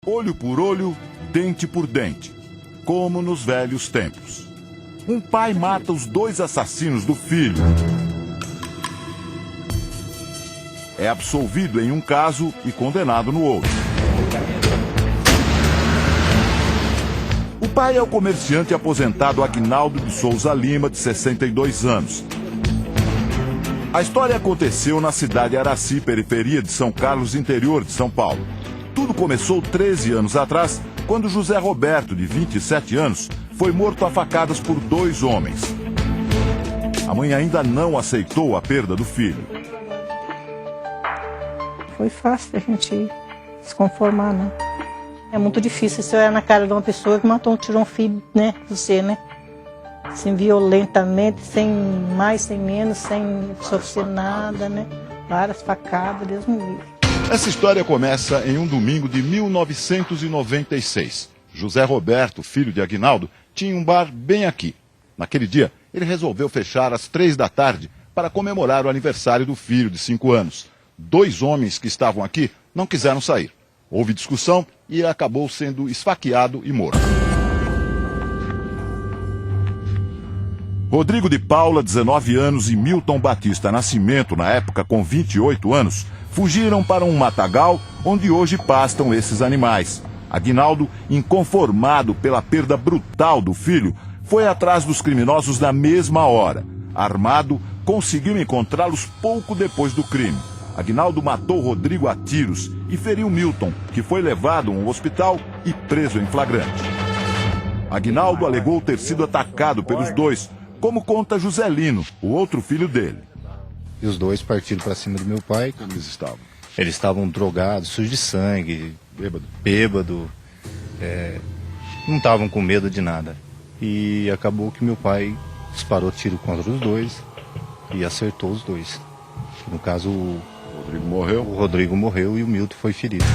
Olho por olho, dente por dente, como nos velhos tempos. Um pai mata os dois assassinos do filho. É absolvido em um caso e condenado no outro. O pai é o comerciante aposentado Aguinaldo de Souza Lima, de 62 anos. A história aconteceu na cidade de Araci, periferia de São Carlos, interior de São Paulo. Tudo começou 13 anos atrás, quando José Roberto, de 27 anos, foi morto a facadas por dois homens. A mãe ainda não aceitou a perda do filho. Foi fácil a gente se conformar, né? É muito difícil você olhar na cara de uma pessoa que tirou um filho, né? Você, né? Assim, violentamente, sem mais, sem menos, sem sofrer nada, né? Várias facadas, Deus me livre. Essa história começa em um domingo de 1996. José Roberto, filho de Aguinaldo, tinha um bar bem aqui. Naquele dia, ele resolveu fechar às 3 da tarde para comemorar o aniversário do filho de 5 anos. Dois homens que estavam aqui não quiseram sair. Houve discussão e ele acabou sendo esfaqueado e morto. Rodrigo de Paula, 19 anos, e Milton Batista Nascimento, na época com 28 anos, fugiram para um matagal onde hoje pastam esses animais. Aguinaldo, inconformado pela perda brutal do filho, foi atrás dos criminosos na mesma hora. Armado, conseguiu encontrá-los pouco depois do crime. Aguinaldo matou Rodrigo a tiros e feriu Milton, que foi levado a um hospital e preso em flagrante. Aguinaldo alegou ter sido atacado pelos dois, como conta Joselino, o outro filho dele. E os dois partiram para cima do meu pai. Como eles estavam? Eles estavam drogados, sujos de sangue, bêbado, não estavam com medo de nada. E acabou que meu pai disparou tiro contra os dois e acertou os dois. No caso, o Rodrigo morreu e o Milton foi ferido.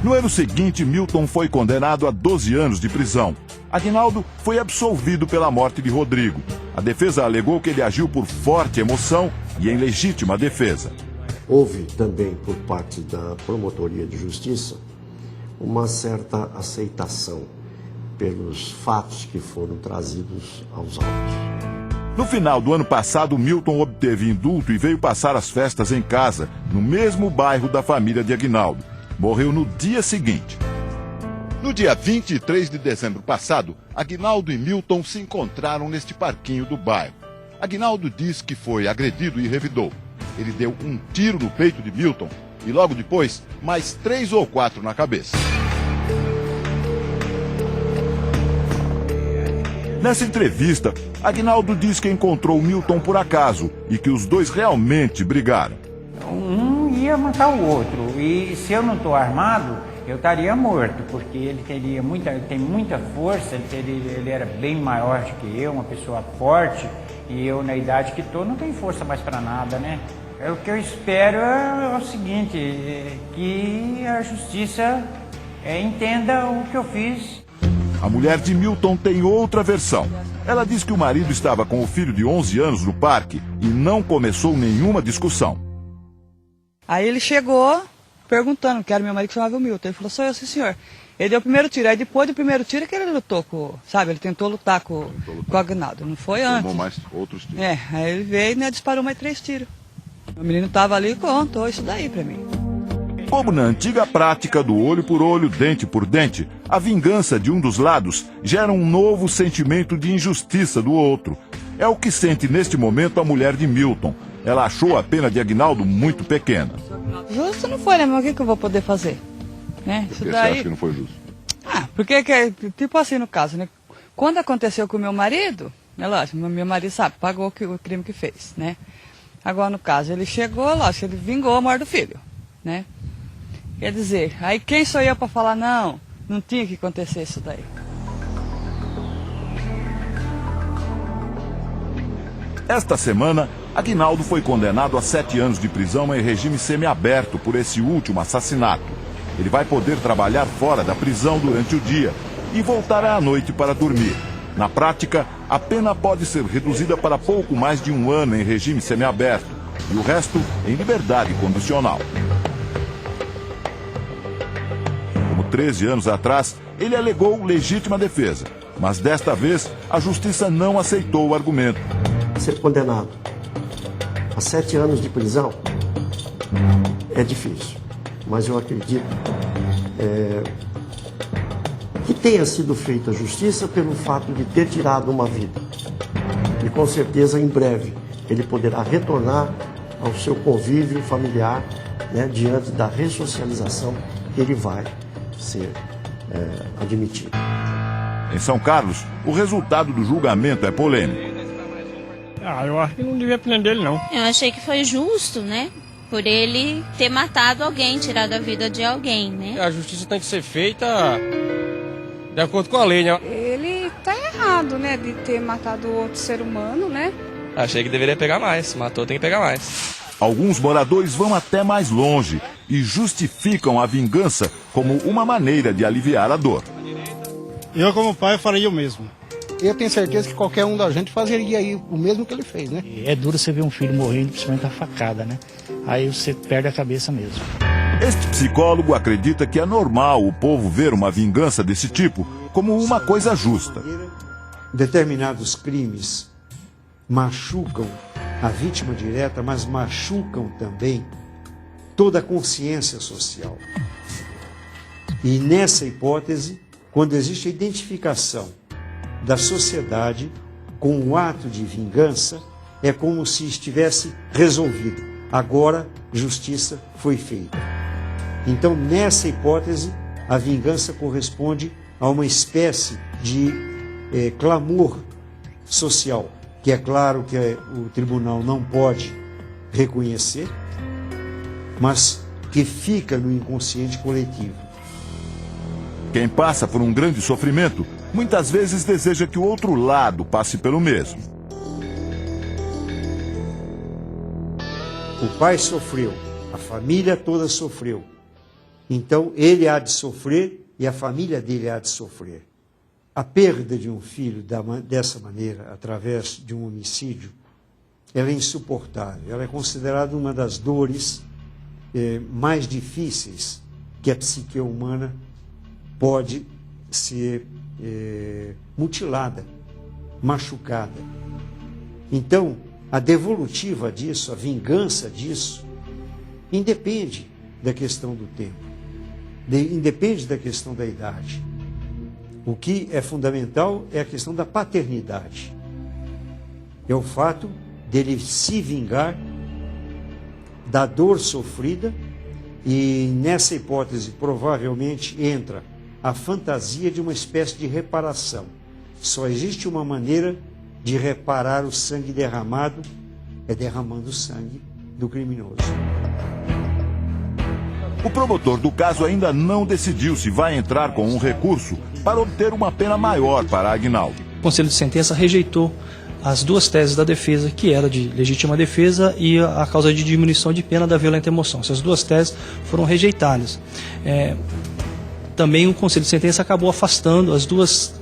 No ano seguinte, Milton foi condenado a 12 anos de prisão. Aguinaldo foi absolvido pela morte de Rodrigo. A defesa alegou que ele agiu por forte emoção e em legítima defesa. Houve também, por parte da Promotoria de Justiça, uma certa aceitação pelos fatos que foram trazidos aos autos. No final do ano passado, Milton obteve indulto e veio passar as festas em casa, no mesmo bairro da família de Aguinaldo. Morreu no dia seguinte. No dia 23 de dezembro passado, Aguinaldo e Milton se encontraram neste parquinho do bairro. Aguinaldo diz que foi agredido e revidou. Ele deu um tiro no peito de Milton e logo depois, mais 3 ou 4 na cabeça. Nessa entrevista, Aguinaldo diz que encontrou Milton por acaso e que os dois realmente brigaram. Um ia matar o outro e se eu não estou armado, eu estaria morto, porque ele tem muita força, ele era bem maior do que eu, uma pessoa forte, e eu na idade que estou não tenho força mais para nada, né? O que eu espero é o seguinte, que a justiça entenda o que eu fiz. A mulher de Milton tem outra versão. Ela diz que o marido estava com o filho de 11 anos no parque e não começou nenhuma discussão. Aí ele chegou perguntando, que era meu marido que chamava o Milton. Ele falou, sou eu, sim senhor. Ele deu o primeiro tiro, aí depois do primeiro tiro que ele lutou com, sabe, ele tentou lutar com o Aguinaldo, não foi antes. Tomou mais outros tiros. Aí ele veio e né, disparou mais 3 tiros. O menino estava ali e contou isso daí pra mim. Como na antiga prática do olho por olho, dente por dente, a vingança de um dos lados gera um novo sentimento de injustiça do outro. É o que sente neste momento a mulher de Milton. Ela achou a pena de Aguinaldo muito pequena. Justo não foi, né? Mas o que eu vou poder fazer? Né? Por que você acha que não foi justo? Porque, tipo assim, no caso, né? Quando aconteceu com o meu marido, é lógico, meu marido sabe, pagou o crime que fez, né? Agora, no caso, ele chegou, lógico, ele vingou a morte do filho, né? Quer dizer, aí quem sou eu para falar, não tinha que acontecer isso daí. Esta semana, Aguinaldo foi condenado a 7 anos de prisão em regime semiaberto por esse último assassinato. Ele vai poder trabalhar fora da prisão durante o dia e voltará à noite para dormir. Na prática, a pena pode ser reduzida para pouco mais de 1 ano em regime semiaberto e o resto em liberdade condicional. 13 anos atrás, ele alegou legítima defesa. Mas desta vez, a justiça não aceitou o argumento. Ser condenado a 7 anos de prisão é difícil, mas eu acredito que tenha sido feita a justiça pelo fato de ter tirado uma vida. E com certeza, em breve, ele poderá retornar ao seu convívio familiar, né, diante da ressocialização que ele vai ser admitido. Em São Carlos, o resultado do julgamento é polêmico. Eu acho que não devia prender ele, não. Eu achei que foi justo, né? Por ele ter matado alguém, tirado a vida de alguém, né? A justiça tem que ser feita de acordo com a lei, né? Ele tá errado, né? De ter matado outro ser humano, né? Achei que deveria pegar mais. Matou, tem que pegar mais. Alguns moradores vão até mais longe e justificam a vingança como uma maneira de aliviar a dor. Eu, como pai, faria o mesmo. Eu tenho certeza que qualquer um da gente fazeria aí o mesmo que ele fez, né? É duro você ver um filho morrendo, principalmente a facada, né? Aí você perde a cabeça mesmo. Este psicólogo acredita que é normal o povo ver uma vingança desse tipo como uma coisa justa. Determinados crimes machucam a vítima direta, mas machucam também toda a consciência social. E nessa hipótese, quando existe a identificação da sociedade com o ato de vingança, é como se estivesse resolvido. Agora, justiça foi feita. Então, nessa hipótese, a vingança corresponde a uma espécie de clamor social, que é claro que o tribunal não pode reconhecer, mas que fica no inconsciente coletivo. Quem passa por um grande sofrimento, muitas vezes deseja que o outro lado passe pelo mesmo. O pai sofreu, a família toda sofreu. Então ele há de sofrer e a família dele há de sofrer. A perda de um filho dessa maneira, através de um homicídio, ela é insuportável. Ela é considerada uma das dores mais difíceis que a psique humana pode ser mutilada, machucada. Então, a devolutiva disso, a vingança disso, independe da questão do tempo, independe da questão da idade. O que é fundamental é a questão da paternidade. É o fato dele se vingar da dor sofrida e, nessa hipótese, provavelmente entra a fantasia de uma espécie de reparação. Só existe uma maneira de reparar o sangue derramado, é derramando o sangue do criminoso. O promotor do caso ainda não decidiu se vai entrar com um recurso para obter uma pena maior para Aguinaldo. O Conselho de Sentença rejeitou as duas teses da defesa, que era de legítima defesa e a causa de diminuição de pena da violenta emoção. Essas duas teses foram rejeitadas. Também o Conselho de Sentença acabou afastando as duas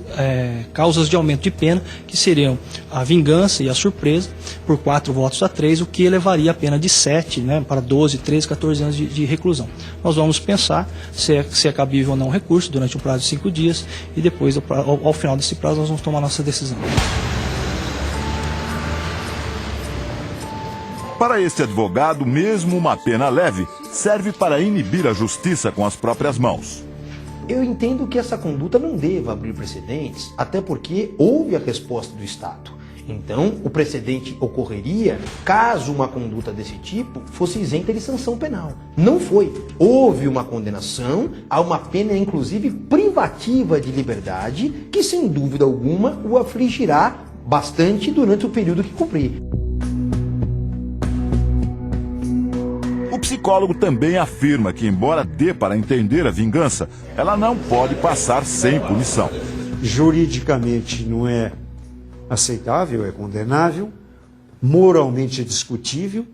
causas de aumento de pena, que seriam a vingança e a surpresa, por 4 votos a 3, o que elevaria a pena de 7 para 12, 13, 14 anos de reclusão. Nós vamos pensar se é cabível ou não o recurso durante um prazo de 5 dias e depois, ao final desse prazo, nós vamos tomar nossa decisão. Para este advogado, mesmo uma pena leve serve para inibir a justiça com as próprias mãos. Eu entendo que essa conduta não deva abrir precedentes, até porque houve a resposta do Estado. Então, o precedente ocorreria caso uma conduta desse tipo fosse isenta de sanção penal. Não foi. Houve uma condenação a uma pena, inclusive, privativa de liberdade, que, sem dúvida alguma, o afligirá bastante durante o período que cumprir. O psicólogo também afirma que, embora dê para entender a vingança, ela não pode passar sem punição. Juridicamente não é aceitável, é condenável, moralmente é discutível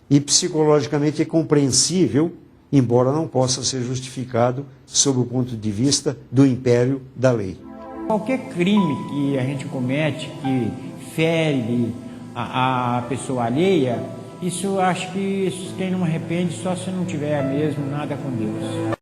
e psicologicamente é compreensível, embora não possa ser justificado sob o ponto de vista do império da lei. Qualquer crime que a gente comete, que fere a pessoa alheia, isso acho que quem não arrepende só se não tiver mesmo nada com Deus.